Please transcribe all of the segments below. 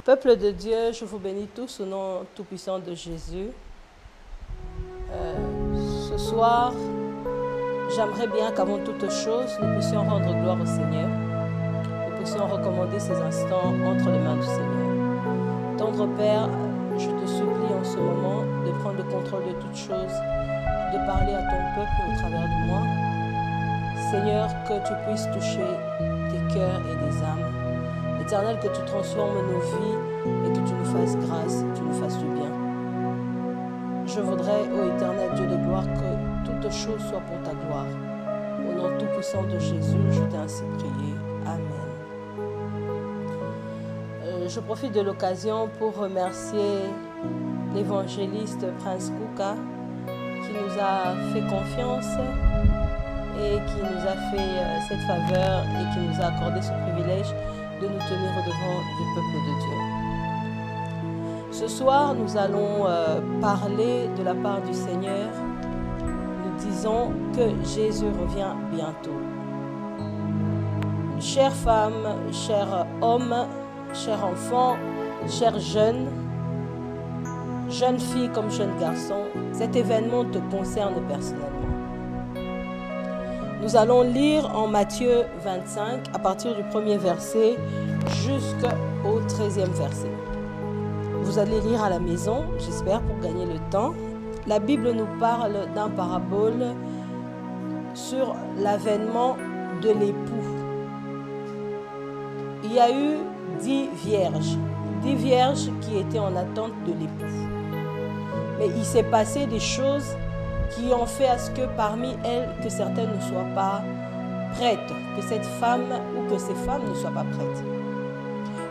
Peuple de Dieu, je vous bénis tous au nom tout-puissant de Jésus. Ce soir, j'aimerais bien qu'avant toute chose, nous puissions rendre gloire au Seigneur. Nous puissions recommander ces instants entre les mains du Seigneur. Tendre Père, je te supplie en ce moment de prendre le contrôle de toutes choses, de parler à ton peuple au travers de moi. Seigneur, que tu puisses toucher des cœurs et des âmes. Éternel, que tu transformes nos vies et que tu nous fasses grâce, que tu nous fasses du bien. Je voudrais, ô Éternel Dieu de gloire, que toute chose soit pour ta gloire. Au nom tout-puissant de Jésus, je t'ai ainsi prié. Amen. Je profite de l'occasion pour remercier l'évangéliste Prince Kouka qui nous a fait confiance et qui nous a fait cette faveur et qui nous a accordé ce privilège de nous tenir au-devant du peuple de Dieu. Ce soir, nous allons parler de la part du Seigneur. Nous disons que Jésus revient bientôt. Chères femmes, chers hommes, chers enfants, chers jeunes, jeunes filles comme jeunes garçons, cet événement te concerne personnellement. Nous allons lire en Matthieu 25, à partir du 1er verset jusqu'au 13e verset. Vous allez lire à la maison, j'espère, pour gagner le temps. La Bible nous parle d'un parabole sur l'avènement de l'époux. Il y a eu 10 vierges qui étaient en attente de l'époux. Mais il s'est passé des choses qui ont fait à ce que parmi elles, que certaines ne soient pas prêtes, que cette femme ou que ces femmes ne soient pas prêtes.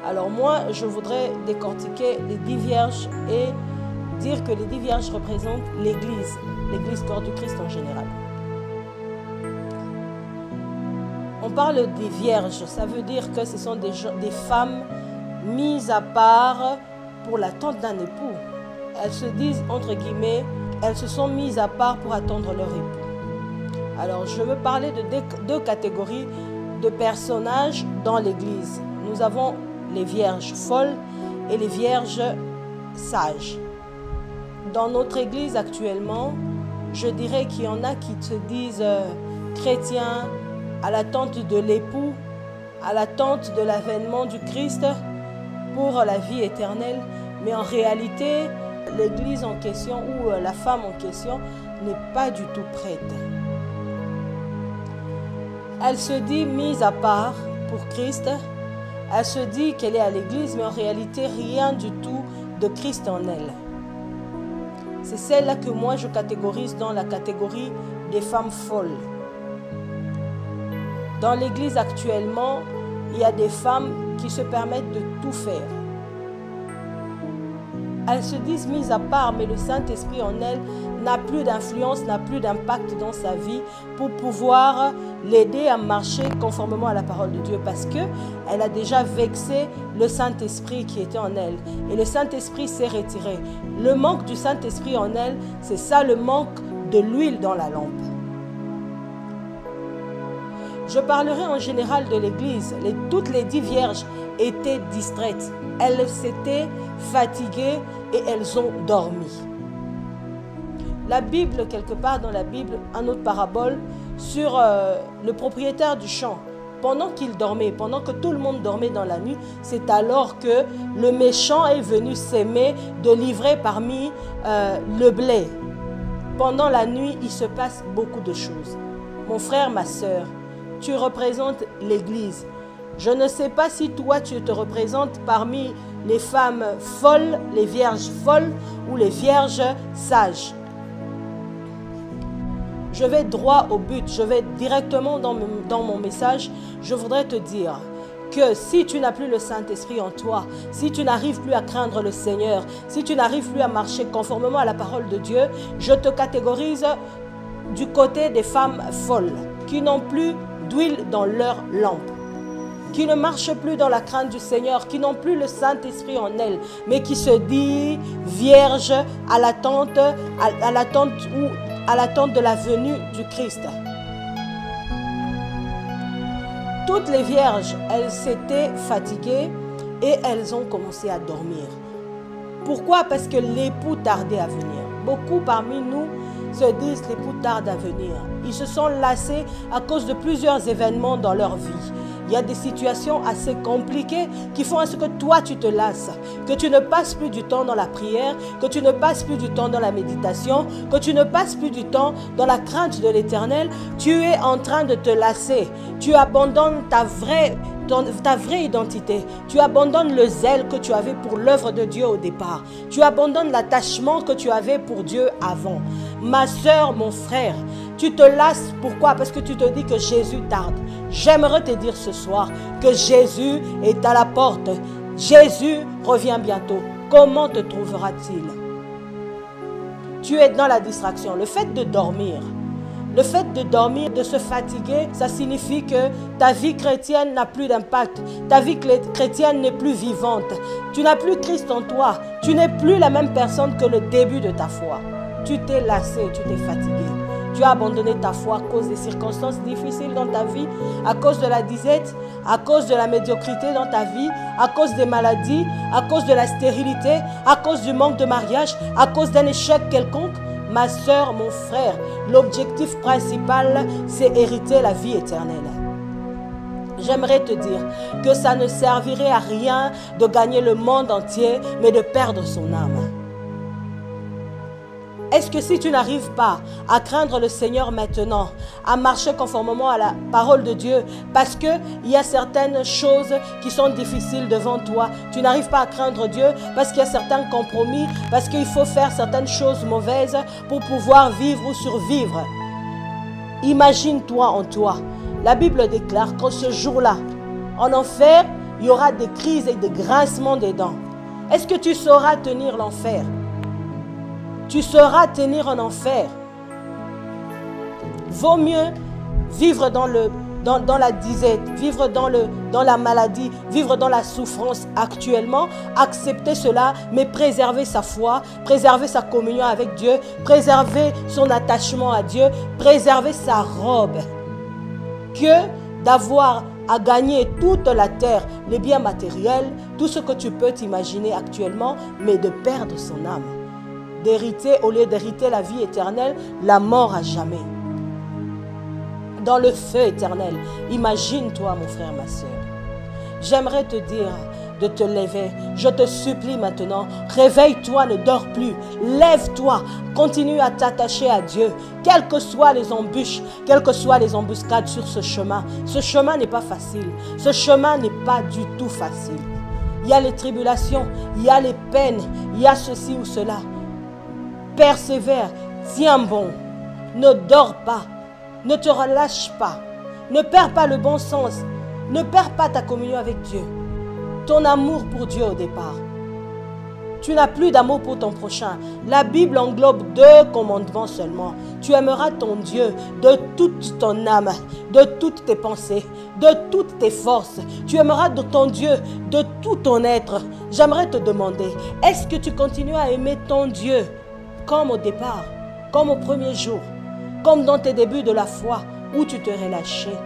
Alors moi, je voudrais décortiquer les 10 vierges et dire que les 10 vierges représentent l'Église corps du Christ en général. On parle des vierges, ça veut dire que ce sont des femmes mises à part pour l'attente d'un époux. Elles se disent, entre guillemets, elles se sont mises à part pour attendre leur époux. Alors, je veux parler de deux catégories de personnages dans l'Église. Nous avons les vierges folles et les vierges sages. Dans notre Église actuellement, je dirais qu'il y en a qui se disent chrétiens à l'attente de l'époux, à l'attente de l'avènement du Christ pour la vie éternelle. Mais en réalité, l'Église en question ou la femme en question n'est pas du tout prête. Elle se dit mise à part pour Christ. Elle se dit qu'elle est à l'Église, mais en réalité, rien du tout de Christ en elle. C'est celle-là que moi, je catégorise dans la catégorie des femmes folles. Dans l'Église actuellement, il y a des femmes qui se permettent de tout faire. Elles se disent mises à part, mais le Saint-Esprit en elles n'a plus d'influence, n'a plus d'impact dans sa vie pour pouvoir l'aider à marcher conformément à la parole de Dieu parce qu'elle a déjà vexé le Saint-Esprit qui était en elle. Et le Saint-Esprit s'est retiré. Le manque du Saint-Esprit en elle, c'est ça le manque de l'huile dans la lampe. Je parlerai en général de l'Église. Toutes les 10 vierges étaient distraites. Elles s'étaient fatiguées et elles ont dormi. La Bible, quelque part dans la Bible, un autre parabole sur le propriétaire du champ. Pendant qu'il dormait, pendant que tout le monde dormait dans la nuit, c'est alors que le méchant est venu s'aimer de livrer parmi le blé. Pendant la nuit, il se passe beaucoup de choses. Mon frère, ma sœur, tu représentes l'Église. Je ne sais pas si toi, tu te représentes parmi les femmes folles, les vierges folles ou les vierges sages. Je vais droit au but, je vais directement dans mon message. Je voudrais te dire que si tu n'as plus le Saint-Esprit en toi, si tu n'arrives plus à craindre le Seigneur, si tu n'arrives plus à marcher conformément à la parole de Dieu, je te catégorise du côté des femmes folles qui n'ont plus d'huile dans leur lampe, qui ne marchent plus dans la crainte du Seigneur, qui n'ont plus le Saint-Esprit en elles, mais qui se dit vierge à l'attente de la venue du Christ. Toutes les vierges, elles s'étaient fatiguées et elles ont commencé à dormir. Pourquoi? Parce que l'époux tardait à venir. Beaucoup parmi nous se disent l'époux tarde à venir. Ils se sont lassés à cause de plusieurs événements dans leur vie. Il y a des situations assez compliquées qui font à ce que toi tu te lasses, que tu ne passes plus du temps dans la prière, que tu ne passes plus du temps dans la méditation, que tu ne passes plus du temps dans la crainte de l'Éternel. Tu es en train de te lasser. Tu abandonnes ta vraie identité. Tu abandonnes le zèle que tu avais pour l'œuvre de Dieu au départ. Tu abandonnes l'attachement que tu avais pour Dieu avant. Ma soeur, mon frère, tu te lasses. Pourquoi? Parce que tu te dis que Jésus tarde. J'aimerais te dire ce soir que Jésus est à la porte. Jésus revient bientôt. Comment te trouvera-t-il? Tu es dans la distraction. Le fait de dormir, de se fatiguer, ça signifie que ta vie chrétienne n'a plus d'impact. Ta vie chrétienne n'est plus vivante. Tu n'as plus Christ en toi. Tu n'es plus la même personne que le début de ta foi. Tu t'es lassé, tu t'es fatigué. Tu as abandonné ta foi à cause des circonstances difficiles dans ta vie, à cause de la disette, à cause de la médiocrité dans ta vie, à cause des maladies, à cause de la stérilité, à cause du manque de mariage, à cause d'un échec quelconque. Ma soeur, mon frère, l'objectif principal, c'est hériter la vie éternelle. J'aimerais te dire que ça ne servirait à rien de gagner le monde entier, mais de perdre son âme. Est-ce que si tu n'arrives pas à craindre le Seigneur maintenant, à marcher conformément à la parole de Dieu, parce qu'il y a certaines choses qui sont difficiles devant toi, tu n'arrives pas à craindre Dieu, parce qu'il y a certains compromis, parce qu'il faut faire certaines choses mauvaises pour pouvoir vivre ou survivre. Imagine-toi en toi. La Bible déclare qu'en ce jour-là, en enfer, il y aura des crises et des grincements des dents. Est-ce que tu sauras tenir l'enfer? Tu sauras tenir en enfer. Vaut mieux vivre dans la disette, vivre dans la maladie, vivre dans la souffrance actuellement, accepter cela, mais préserver sa foi, préserver sa communion avec Dieu, préserver son attachement à Dieu, préserver sa robe, que d'avoir à gagner toute la terre, les biens matériels, tout ce que tu peux t'imaginer actuellement, mais de perdre son âme. D'hériter, au lieu d'hériter la vie éternelle, la mort à jamais. Dans le feu éternel. Imagine-toi, mon frère, ma soeur. J'aimerais te dire de te lever. Je te supplie maintenant, réveille-toi, ne dors plus. Lève-toi, continue à t'attacher à Dieu. Quelles que soient les embûches, quelles que soient les embuscades sur ce chemin. Ce chemin n'est pas facile. Ce chemin n'est pas du tout facile. Il y a les tribulations, il y a les peines, il y a ceci ou cela. Persévère, tiens bon, ne dors pas, ne te relâche pas, ne perds pas le bon sens, ne perds pas ta communion avec Dieu, ton amour pour Dieu au départ. Tu n'as plus d'amour pour ton prochain. La Bible englobe 2 commandements seulement. Tu aimeras ton Dieu de toute ton âme, de toutes tes pensées, de toutes tes forces. Tu aimeras ton Dieu de tout ton être. J'aimerais te demander, est-ce que tu continues à aimer ton Dieu comme au départ, comme au premier jour, comme dans tes débuts de la foi, où tu te relâchais?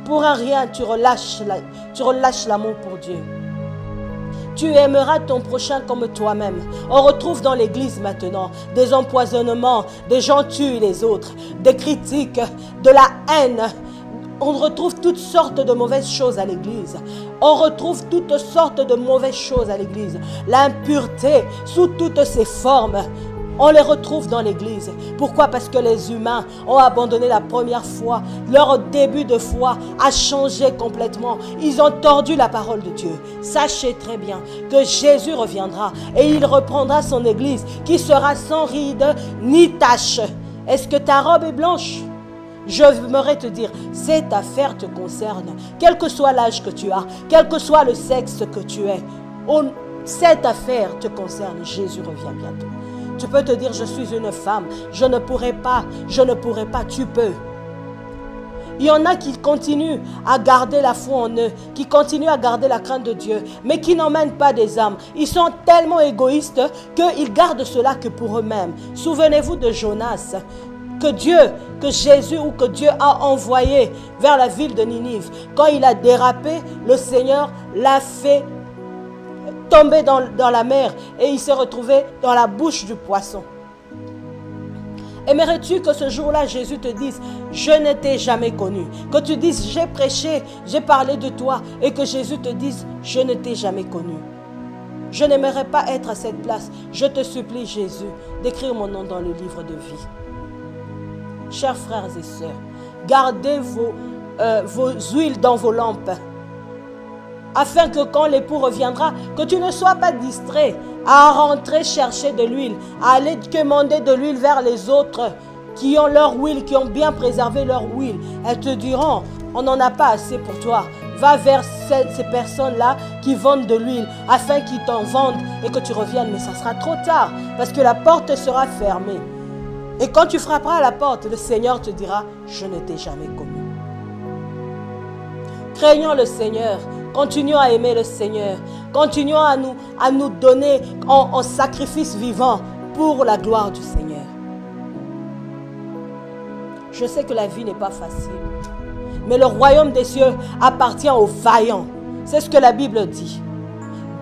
Pour un rien, tu relâches l'amour pour Dieu. Tu aimeras ton prochain comme toi-même. On retrouve dans l'église maintenant des empoisonnements, des gens tuent les autres, des critiques, de la haine. On retrouve toutes sortes de mauvaises choses à l'église. On retrouve toutes sortes de mauvaises choses à l'église. L'impureté sous toutes ses formes. On les retrouve dans l'église. Pourquoi? Parce que les humains ont abandonné la première foi. Leur début de foi a changé complètement. Ils ont tordu la parole de Dieu. Sachez très bien que Jésus reviendra et il reprendra son église qui sera sans ride ni tache. Est-ce que ta robe est blanche? J'aimerais te dire, cette affaire te concerne. Quel que soit l'âge que tu as, quel que soit le sexe que tu es, cette affaire te concerne. Jésus revient bientôt. Tu peux te dire, je suis une femme, je ne pourrai pas, tu peux. Il y en a qui continuent à garder la foi en eux, qui continuent à garder la crainte de Dieu, mais qui n'emmènent pas des âmes. Ils sont tellement égoïstes qu'ils gardent cela que pour eux-mêmes. Souvenez-vous de Jonas. que Jésus ou que Dieu a envoyé vers la ville de Ninive, quand il a dérapé, le Seigneur l'a fait tomber dans la mer et il s'est retrouvé dans la bouche du poisson. Aimerais-tu que ce jour-là, Jésus te dise, je ne t'ai jamais connu. Que tu dises, j'ai prêché, j'ai parlé de toi. Et que Jésus te dise, je ne t'ai jamais connu. Je n'aimerais pas être à cette place. Je te supplie, Jésus, d'écrire mon nom dans le livre de vie. Chers frères et sœurs, gardez vos huiles dans vos lampes. Afin que quand l'époux reviendra, que tu ne sois pas distrait à rentrer chercher de l'huile, à aller commander de l'huile vers les autres qui ont leur huile, qui ont bien préservé leur huile. Elles te diront, on n'en a pas assez pour toi. Va vers ces personnes-là qui vendent de l'huile afin qu'ils t'en vendent et que tu reviennes. Mais ça sera trop tard parce que la porte sera fermée. Et quand tu frapperas à la porte, le Seigneur te dira, je ne t'ai jamais connu. Craignons le Seigneur. Continuons à aimer le Seigneur. Continuons à nous donner en sacrifice vivant pour la gloire du Seigneur. Je sais que la vie n'est pas facile. Mais le royaume des cieux appartient aux vaillants. C'est ce que la Bible dit.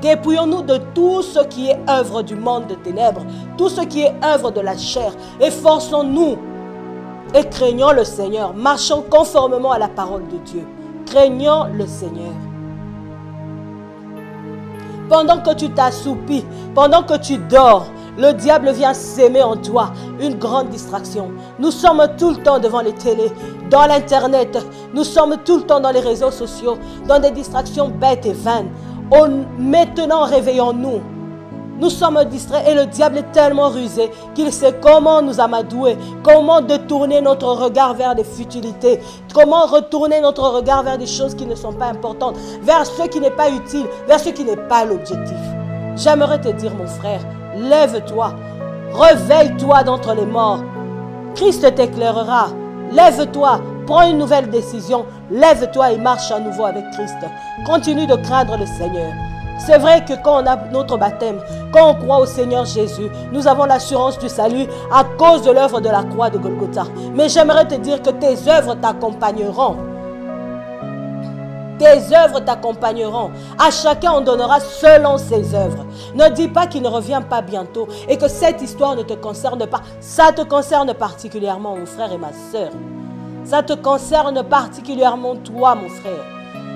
Dépouillons-nous de tout ce qui est œuvre du monde de ténèbres, tout ce qui est œuvre de la chair. Efforçons-nous et craignons le Seigneur. Marchons conformément à la parole de Dieu. Craignons le Seigneur. Pendant que tu t'assoupis, pendant que tu dors, le diable vient s'aimer en toi une grande distraction. Nous sommes tout le temps devant les télés, dans l'internet, nous sommes tout le temps dans les réseaux sociaux, dans des distractions bêtes et vaines. Maintenant, réveillons-nous. Nous sommes distraits et le diable est tellement rusé qu'il sait comment nous amadouer, comment détourner notre regard vers des futilités, comment retourner notre regard vers des choses qui ne sont pas importantes, vers ce qui n'est pas utile, vers ce qui n'est pas l'objectif. J'aimerais te dire, mon frère, lève-toi, réveille-toi d'entre les morts. Christ t'éclairera. Lève-toi, prends une nouvelle décision, lève-toi et marche à nouveau avec Christ. Continue de craindre le Seigneur. C'est vrai que quand on a notre baptême, quand on croit au Seigneur Jésus, nous avons l'assurance du salut à cause de l'œuvre de la croix de Golgotha. Mais j'aimerais te dire que tes œuvres t'accompagneront. Tes œuvres t'accompagneront. À chacun on donnera selon ses œuvres. Ne dis pas qu'il ne revient pas bientôt et que cette histoire ne te concerne pas. Ça te concerne particulièrement, mon frère et ma sœur. Ça te concerne particulièrement toi, mon frère.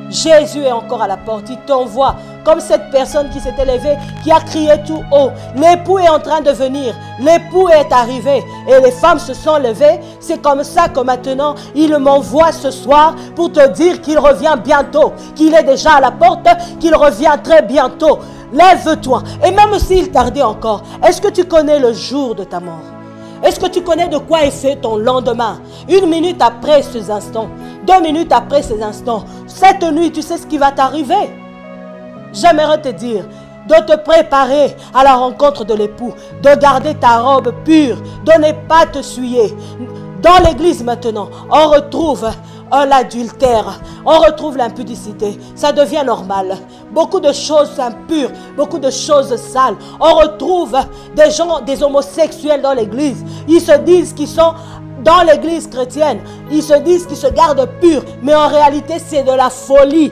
Jésus est encore à la porte, il t'envoie comme cette personne qui s'était levée, qui a crié tout haut. L'époux est en train de venir, l'époux est arrivé et les femmes se sont levées. C'est comme ça que maintenant, il m'envoie ce soir pour te dire qu'il revient bientôt, qu'il est déjà à la porte, qu'il revient très bientôt. Lève-toi. Et même s'il tardait encore, est-ce que tu connais le jour de ta mort? Est-ce que tu connais de quoi est fait ton lendemain? 1 minute après ces instants, 2 minutes après ces instants, cette nuit, tu sais ce qui va t'arriver? J'aimerais te dire de te préparer à la rencontre de l'époux, de garder ta robe pure, de ne pas te souiller. Dans l'église maintenant, on retrouve l'adultère, on retrouve l'impudicité, ça devient normal. Beaucoup de choses impures, beaucoup de choses sales. On retrouve des gens, des homosexuels dans l'église. Ils se disent qu'ils sont dans l'église chrétienne. Ils se disent qu'ils se gardent purs, mais en réalité c'est de la folie.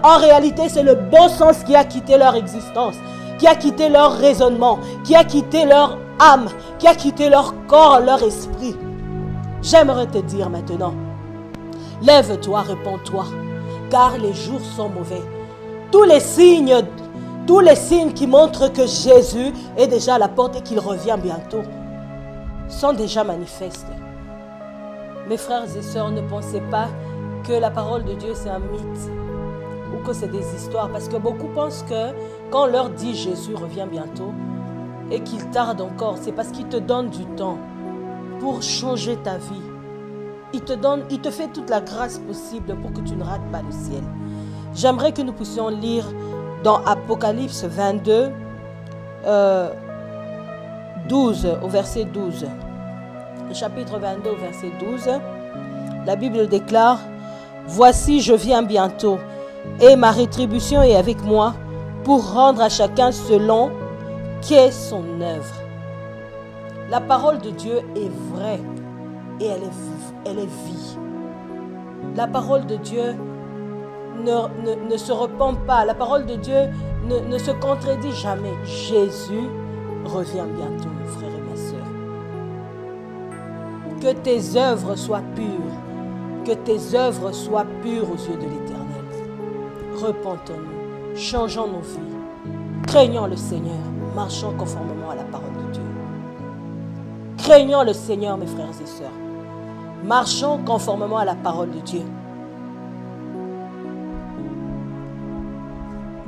En réalité c'est le bon sens qui a quitté leur existence, qui a quitté leur raisonnement, qui a quitté leur âme, qui a quitté leur corps, leur esprit. J'aimerais te dire maintenant, lève-toi, réponds-toi, car les jours sont mauvais. Tous les signes qui montrent que Jésus est déjà à la porte et qu'il revient bientôt sont déjà manifestes. Mes frères et sœurs, ne pensez pas que la parole de Dieu c'est un mythe ou que c'est des histoires, parce que beaucoup pensent que quand on leur dit Jésus revient bientôt et qu'il tarde encore, c'est parce qu'il te donne du temps pour changer ta vie. Il te fait toute la grâce possible pour que tu ne rates pas le ciel. J'aimerais que nous puissions lire dans Apocalypse 22, 12, au verset 12. Le chapitre 22, au verset 12. La Bible déclare, « Voici, je viens bientôt, et ma rétribution est avec moi pour rendre à chacun selon qu'est son œuvre. » La parole de Dieu est vraie. et elle est vie. La parole de Dieu ne se repent pas. La parole de Dieu ne se contredit jamais. Jésus revient bientôt, mes frères et mes sœurs. Que tes œuvres soient pures. Que tes œuvres soient pures aux yeux de l'Éternel. Repentons-nous, changeons nos vies, craignons le Seigneur, marchons conformément à la parole de Dieu. Craignons le Seigneur, mes frères et sœurs. Marchons conformément à la parole de Dieu.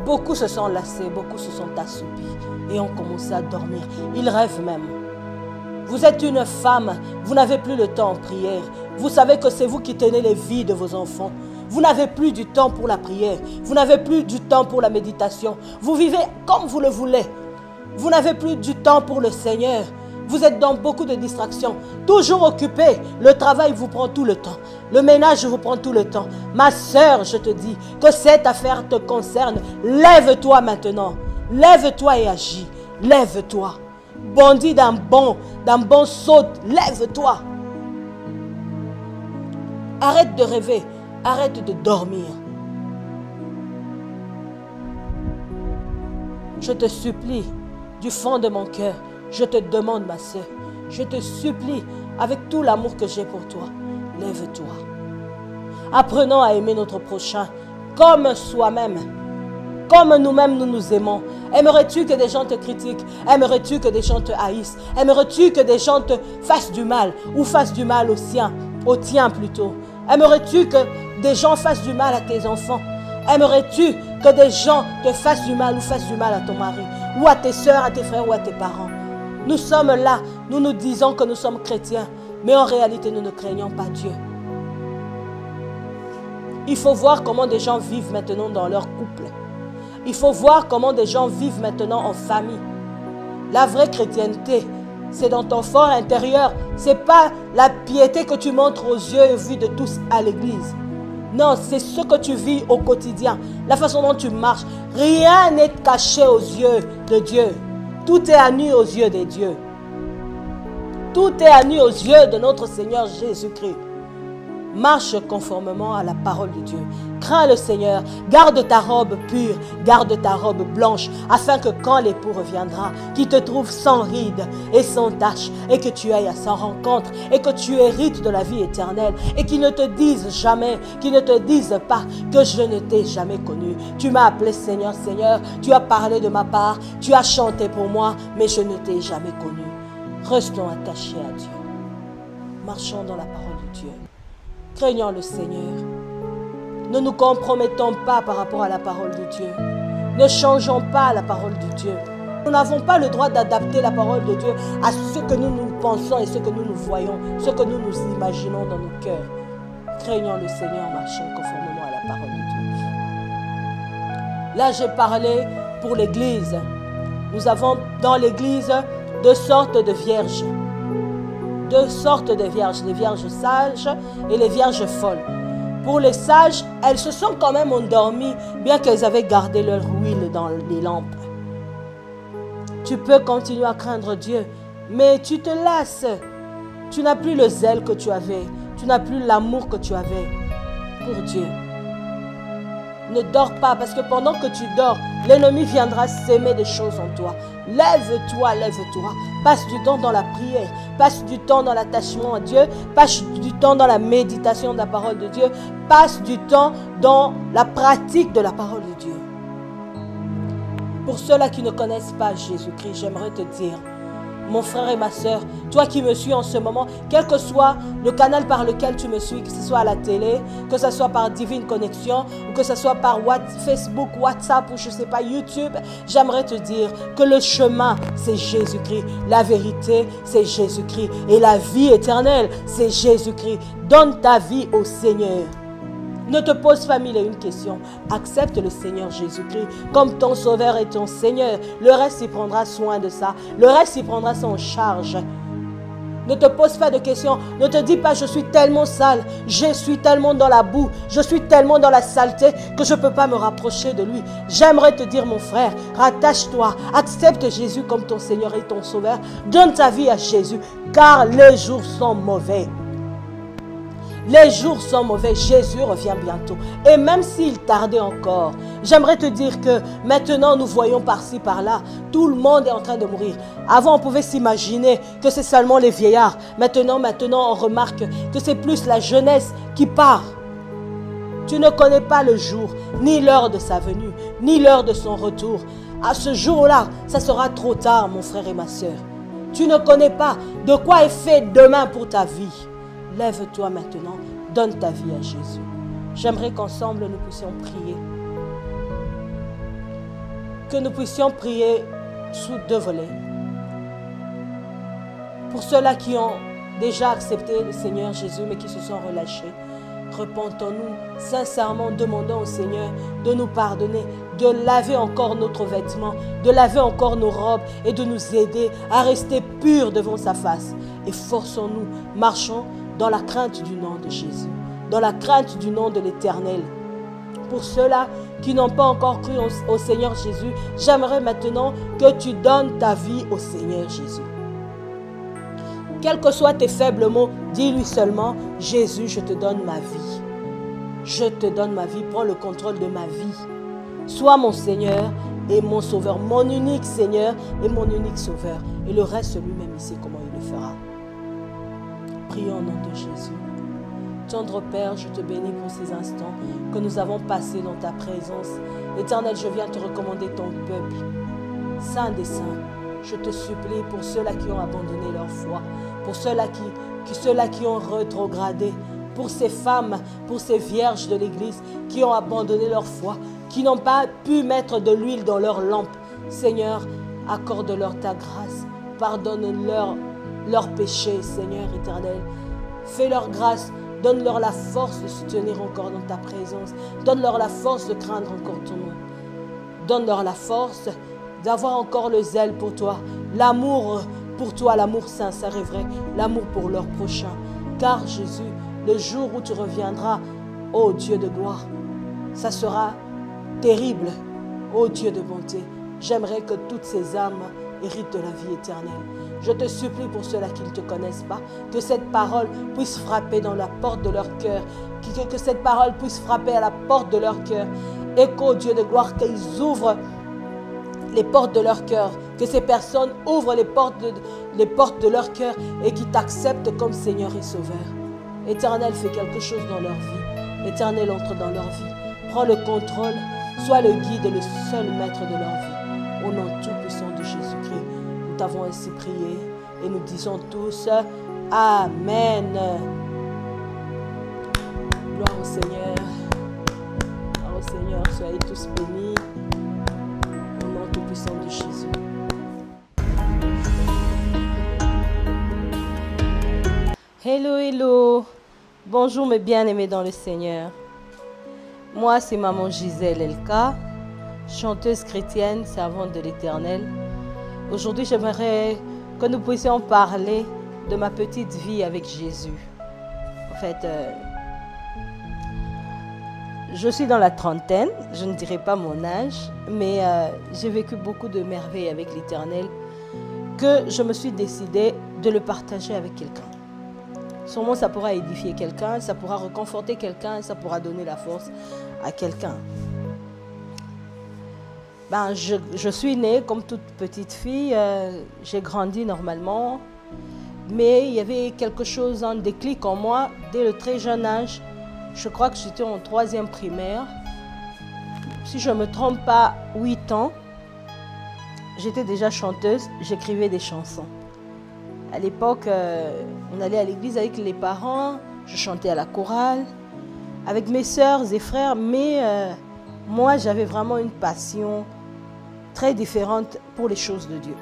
Beaucoup se sont lassés, beaucoup se sont assoupis et ont commencé à dormir. Ils rêvent même. Vous êtes une femme, vous n'avez plus le temps en prière. Vous savez que c'est vous qui tenez les vies de vos enfants. Vous n'avez plus du temps pour la prière. Vous n'avez plus du temps pour la méditation. Vous vivez comme vous le voulez. Vous n'avez plus du temps pour le Seigneur. Vous êtes dans beaucoup de distractions. Toujours occupé. Le travail vous prend tout le temps. Le ménage vous prend tout le temps. Ma sœur, je te dis que cette affaire te concerne. Lève-toi maintenant. Lève-toi et agis. Lève-toi. Bondis d'un bond saut. Lève-toi. Arrête de rêver. Arrête de dormir. Je te supplie du fond de mon cœur. Je te demande, ma sœur. Je te supplie avec tout l'amour que j'ai pour toi. Lève-toi. Apprenons à aimer notre prochain comme soi-même. Comme nous-mêmes nous nous aimons. Aimerais-tu que des gens te critiquent? Aimerais-tu que des gens te haïssent? Aimerais-tu que des gens te fassent du mal ou fassent du mal au tien plutôt? Aimerais-tu que des gens fassent du mal à tes enfants? Aimerais-tu que des gens te fassent du mal ou fassent du mal à ton mari? Ou à tes soeurs, à tes frères ou à tes parents? Nous sommes là, nous nous disons que nous sommes chrétiens, mais en réalité nous ne craignons pas Dieu. Il faut voir comment des gens vivent maintenant dans leur couple. Il faut voir comment des gens vivent maintenant en famille. La vraie chrétienté, c'est dans ton fort intérieur. Ce n'est pas la piété que tu montres aux yeux et vus de tous à l'église. Non, c'est ce que tu vis au quotidien. La façon dont tu marches. Rien n'est caché aux yeux de Dieu. Tout est à nu aux yeux de Dieu. Tout est à nu aux yeux de notre Seigneur Jésus-Christ. Marche conformément à la parole de Dieu. Crains le Seigneur. Garde ta robe pure. Garde ta robe blanche. Afin que quand l'époux reviendra, qu'il te trouve sans rides et sans tache. Et que tu ailles à sa rencontre. Et que tu hérites de la vie éternelle. Et qu'il ne te dise jamais, qu'il ne te dise pas que je ne t'ai jamais connu. Tu m'as appelé Seigneur, Seigneur. Tu as parlé de ma part. Tu as chanté pour moi. Mais je ne t'ai jamais connu. Restons attachés à Dieu. Marchons dans la parole de Dieu. Craignons le Seigneur. Ne nous compromettons pas par rapport à la parole de Dieu. Ne changeons pas la parole de Dieu. Nous n'avons pas le droit d'adapter la parole de Dieu à ce que nous pensons et ce que nous voyons, ce que nous imaginons dans nos cœurs. Craignons le Seigneur, marchons conformément à la parole de Dieu. Là, j'ai parlé pour l'Église. Nous avons dans l'Église deux sortes de vierges. Deux sortes de vierges, les vierges sages et les vierges folles. Pour les sages, elles se sont quand même endormies, bien qu'elles avaient gardé leur huile dans les lampes. Tu peux continuer à craindre Dieu, mais tu te lasses. Tu n'as plus le zèle que tu avais. Tu n'as plus l'amour que tu avais pour Dieu. Ne dors pas, parce que pendant que tu dors, l'ennemi viendra s'aimer des choses en toi. Lève-toi, lève-toi. Passe du temps dans la prière. Passe du temps dans l'attachement à Dieu. Passe du temps dans la méditation de la parole de Dieu. Passe du temps dans la pratique de la parole de Dieu. Pour ceux-là qui ne connaissent pas Jésus-Christ, j'aimerais te dire, mon frère et ma soeur, toi qui me suis en ce moment, quel que soit le canal par lequel tu me suis, que ce soit à la télé, que ce soit par Divine Connexion, ou que ce soit par Facebook, WhatsApp, ou je ne sais pas, YouTube, j'aimerais te dire que le chemin, c'est Jésus-Christ. La vérité, c'est Jésus-Christ. Et la vie éternelle, c'est Jésus-Christ. Donne ta vie au Seigneur. Ne te pose pas mille et une questions. Accepte le Seigneur Jésus-Christ comme ton Sauveur et ton Seigneur. Le reste, il prendra soin de ça. Le reste, il prendra ça en charge. Ne te pose pas de questions. Ne te dis pas, je suis tellement sale. Je suis tellement dans la boue. Je suis tellement dans la saleté que je ne peux pas me rapprocher de lui. J'aimerais te dire, mon frère, rattache-toi. Accepte Jésus comme ton Seigneur et ton Sauveur. Donne ta vie à Jésus, car les jours sont mauvais. Les jours sont mauvais, Jésus revient bientôt. Et même s'il tardait encore, j'aimerais te dire que maintenant nous voyons par-ci, par-là, tout le monde est en train de mourir. Avant, on pouvait s'imaginer que c'est seulement les vieillards. Maintenant, on remarque que c'est plus la jeunesse qui part. Tu ne connais pas le jour, ni l'heure de sa venue, ni l'heure de son retour. À ce jour-là, ça sera trop tard, mon frère et ma soeur. Tu ne connais pas de quoi est fait demain pour ta vie. Lève-toi maintenant, donne ta vie à Jésus. J'aimerais qu'ensemble nous puissions prier. Que nous puissions prier sous deux volets. Pour ceux-là qui ont déjà accepté le Seigneur Jésus mais qui se sont relâchés, repentons-nous sincèrement, demandons au Seigneur de nous pardonner, de laver encore notre vêtement, de laver encore nos robes et de nous aider à rester purs devant sa face. Et forçons-nous, marchons dans la crainte du nom de Jésus, dans la crainte du nom de l'Éternel. Pour ceux-là qui n'ont pas encore cru au Seigneur Jésus, j'aimerais maintenant que tu donnes ta vie au Seigneur Jésus. Quels que soient tes faibles mots, dis-lui seulement, Jésus, je te donne ma vie. Je te donne ma vie, prends le contrôle de ma vie. Sois mon Seigneur et mon Sauveur, mon unique Seigneur et mon unique Sauveur. Et le reste, lui-même, il sait comment il le fera. Prions au nom de Jésus. Tendre Père, je te bénis pour ces instants que nous avons passés dans ta présence. Éternel, je viens te recommander ton peuple, saint des saints. Je te supplie pour ceux-là qui ont abandonné leur foi, pour ceux-là qui ont rétrogradé, pour ces femmes, pour ces vierges de l'Église qui ont abandonné leur foi, qui n'ont pas pu mettre de l'huile dans leur lampe. Seigneur, accorde-leur ta grâce, pardonne-leur leurs péchés, Seigneur éternel. Fais-leur grâce, donne-leur la force de se tenir encore dans ta présence, donne-leur la force de craindre encore ton nom, donne-leur la force d'avoir encore le zèle pour toi, l'amour pour toi, l'amour sincère et vrai, l'amour pour leur prochain. Car Jésus, le jour où tu reviendras, ô Dieu de gloire, ça sera terrible, ô Dieu de bonté. J'aimerais que toutes ces âmes héritent de la vie éternelle. Je te supplie pour ceux-là qui ne te connaissent pas, que cette parole puisse frapper dans la porte de leur cœur, que cette parole puisse frapper à la porte de leur cœur, et qu'ô Dieu de gloire, qu'ils ouvrent les portes de leur cœur, que ces personnes ouvrent les portes de leur cœur et qui t'acceptent comme Seigneur et Sauveur. Éternel, fais quelque chose dans leur vie. Éternel, entre dans leur vie. Prends le contrôle, sois le guide et le seul maître de leur vie. Au nom tout-puissant de Jésus-Christ, nous t'avons ainsi prié et nous disons tous Amen. Gloire au Seigneur. Gloire au Seigneur, soyez tous bénis. Puissant de Jésus. Hello, hello. Bonjour mes bien-aimés dans le Seigneur. Moi, c'est maman Gisèle Elka, chanteuse chrétienne, servante de l'Éternel. Aujourd'hui, j'aimerais que nous puissions parler de ma petite vie avec Jésus. En fait, je suis dans la trentaine, je ne dirai pas mon âge, mais j'ai vécu beaucoup de merveilles avec l'Éternel que je me suis décidée de le partager avec quelqu'un. Sûrement, ça pourra édifier quelqu'un, ça pourra réconforter quelqu'un, ça pourra donner la force à quelqu'un. Je suis née comme toute petite fille, j'ai grandi normalement, mais il y avait quelque chose, un déclic en moi dès le très jeune âge. Je crois que j'étais en 3e primaire. Si je ne me trompe pas, 8 ans. J'étais déjà chanteuse, j'écrivais des chansons. À l'époque, on allait à l'église avec les parents, je chantais à la chorale, avec mes sœurs et frères, mais moi, j'avais vraiment une passion très différente pour les choses de Dieu.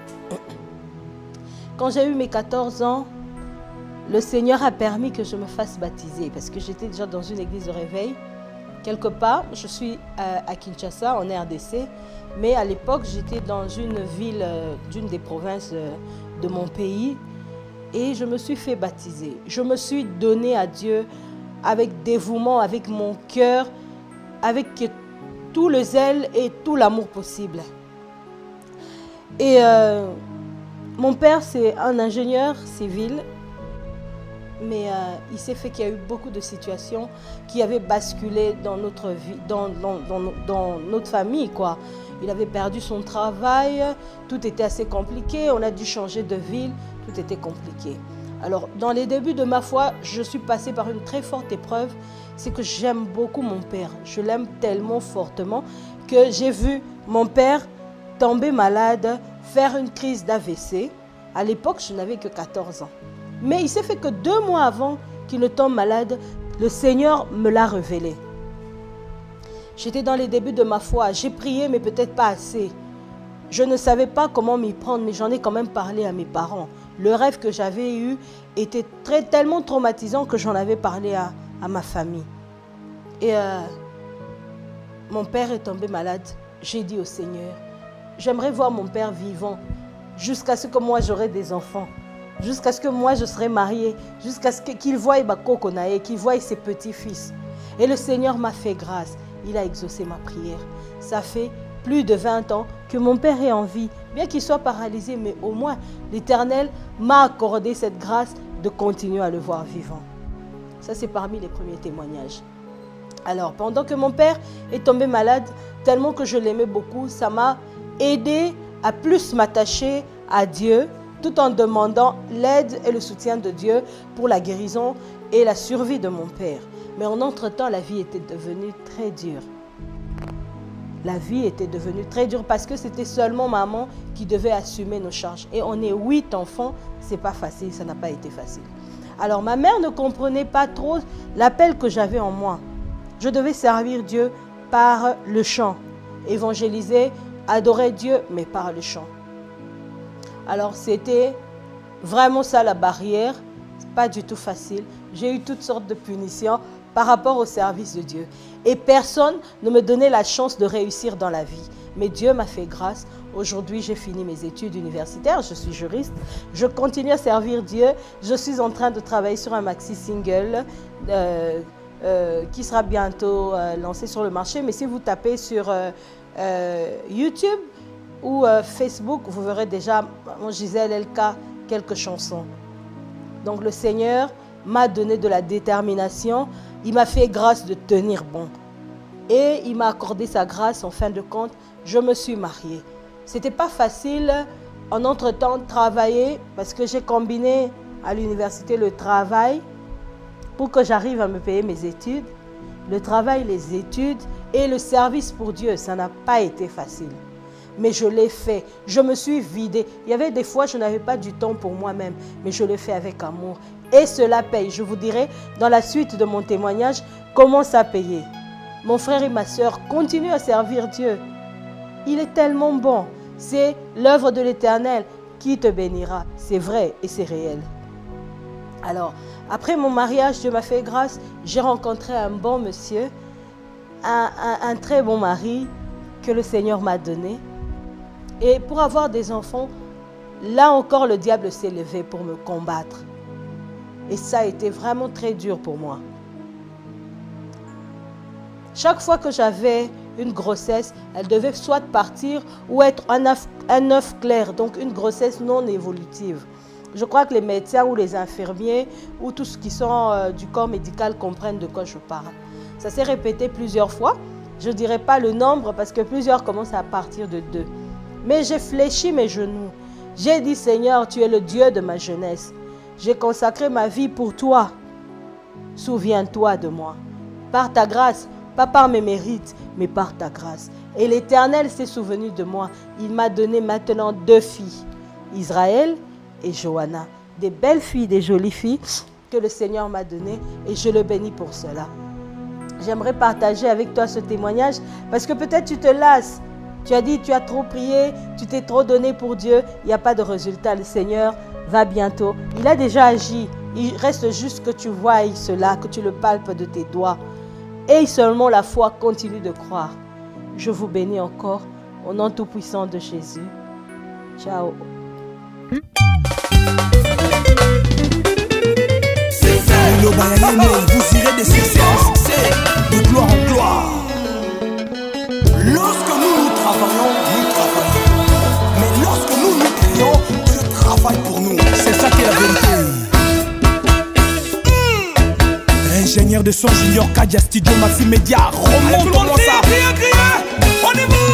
Quand j'ai eu mes 14 ans, le Seigneur a permis que je me fasse baptiser parce que j'étais déjà dans une église de réveil. Quelque part, je suis à Kinshasa, en RDC, mais à l'époque, j'étais dans une ville d'une des provinces de mon pays et je me suis fait baptiser. Je me suis donné à Dieu avec dévouement, avec mon cœur, avec tout le zèle et tout l'amour possible. Et mon père, c'est un ingénieur civil. Mais il s'est fait qu'il y a eu beaucoup de situations qui avaient basculé dans notre vie, dans notre famille, quoi. Il avait perdu son travail, tout était assez compliqué, on a dû changer de ville, tout était compliqué. Alors, dans les débuts de ma foi, je suis passée par une très forte épreuve. C'est que j'aime beaucoup mon père. Je l'aime tellement fortement que j'ai vu mon père tomber malade, faire une crise d'AVC. À l'époque, je n'avais que 14 ans. Mais il s'est fait que 2 mois avant qu'il ne tombe malade, le Seigneur me l'a révélé. J'étais dans les débuts de ma foi. J'ai prié, mais peut-être pas assez. Je ne savais pas comment m'y prendre, mais j'en ai quand même parlé à mes parents. Le rêve que j'avais eu était tellement traumatisant que j'en avais parlé à ma famille. Et mon père est tombé malade. J'ai dit au Seigneur, j'aimerais voir mon père vivant jusqu'à ce que moi j'aurai des enfants, jusqu'à ce que moi je serai mariée, jusqu'à ce qu'il voie Kokonae, qu'il voie ses petits-fils. Et le Seigneur m'a fait grâce. Il a exaucé ma prière. Ça fait plus de 20 ans que mon père est en vie, bien qu'il soit paralysé, mais au moins l'Éternel m'a accordé cette grâce de continuer à le voir vivant. Ça, c'est parmi les premiers témoignages. Alors, pendant que mon père est tombé malade, tellement que je l'aimais beaucoup, ça m'a aidé à plus m'attacher à Dieu, tout en demandant l'aide et le soutien de Dieu pour la guérison et la survie de mon père. Mais en entre-temps, la vie était devenue très dure. La vie était devenue très dure parce que c'était seulement maman qui devait assumer nos charges. Et on est 8 enfants, c'est pas facile, ça n'a pas été facile. Alors ma mère ne comprenait pas trop l'appel que j'avais en moi. Je devais servir Dieu par le chant, évangéliser, adorer Dieu, mais par le chant. Alors c'était vraiment ça la barrière, pas du tout facile. J'ai eu toutes sortes de punitions par rapport au service de Dieu. Et personne ne me donnait la chance de réussir dans la vie. Mais Dieu m'a fait grâce. Aujourd'hui, j'ai fini mes études universitaires, je suis juriste. Je continue à servir Dieu. Je suis en train de travailler sur un maxi-single qui sera bientôt lancé sur le marché. Mais si vous tapez sur YouTube ou Facebook, vous verrez déjà mon Gisèle LK quelques chansons. Donc le Seigneur m'a donné de la détermination. Il m'a fait grâce de tenir bon. Et il m'a accordé sa grâce. En fin de compte, je me suis mariée. C'était pas facile en entre-temps de travailler parce que j'ai combiné à l'université le travail pour que j'arrive à me payer mes études. Le travail, les études et le service pour Dieu, ça n'a pas été facile. Mais je l'ai fait. Je me suis vidée. Il y avait des fois, je n'avais pas du temps pour moi-même, mais je l'ai fait avec amour. Et cela paye. Je vous dirai dans la suite de mon témoignage comment ça payait. Mon frère et ma soeur continuent à servir Dieu. Il est tellement bon. C'est l'œuvre de l'Éternel qui te bénira. C'est vrai et c'est réel. Alors, après mon mariage, Dieu m'a fait grâce. J'ai rencontré un bon monsieur, un très bon mari que le Seigneur m'a donné. Et pour avoir des enfants, là encore, le diable s'est levé pour me combattre. Et ça a été vraiment très dur pour moi. Chaque fois que j'avais une grossesse, elle devait soit partir ou être un œuf clair, donc une grossesse non évolutive. Je crois que les médecins ou les infirmiers ou tous ceux qui sont du corps médical comprennent de quoi je parle. Ça s'est répété plusieurs fois. Je ne dirai pas le nombre parce que plusieurs commencent à partir de 2. Mais j'ai fléchi mes genoux. J'ai dit, Seigneur, tu es le Dieu de ma jeunesse. J'ai consacré ma vie pour toi. Souviens-toi de moi. Par ta grâce, pas par mes mérites, mais par ta grâce. Et l'Éternel s'est souvenu de moi. Il m'a donné maintenant 2 filles, Israël et Johanna. Des belles filles, des jolies filles que le Seigneur m'a données et je le bénis pour cela. J'aimerais partager avec toi ce témoignage parce que peut-être tu te lasses. Tu as dit, tu as trop prié, tu t'es trop donné pour Dieu, il n'y a pas de résultat. Le Seigneur va bientôt. Il a déjà agi. Il reste juste que tu voies cela, que tu le palpes de tes doigts. Et seulement la foi continue de croire. Je vous bénis encore au nom tout-puissant de Jésus. Ciao. Vous irez de succès en succès, de gloire en gloire. Lorsque nous travaillons, nous travaillons. Mais lorsque nous prions, Dieu travaille pour nous. C'est ça qui est la vérité. ingénieur de son Junior Kadia Studio Maxi Media. Remonte-moi ça. On y va.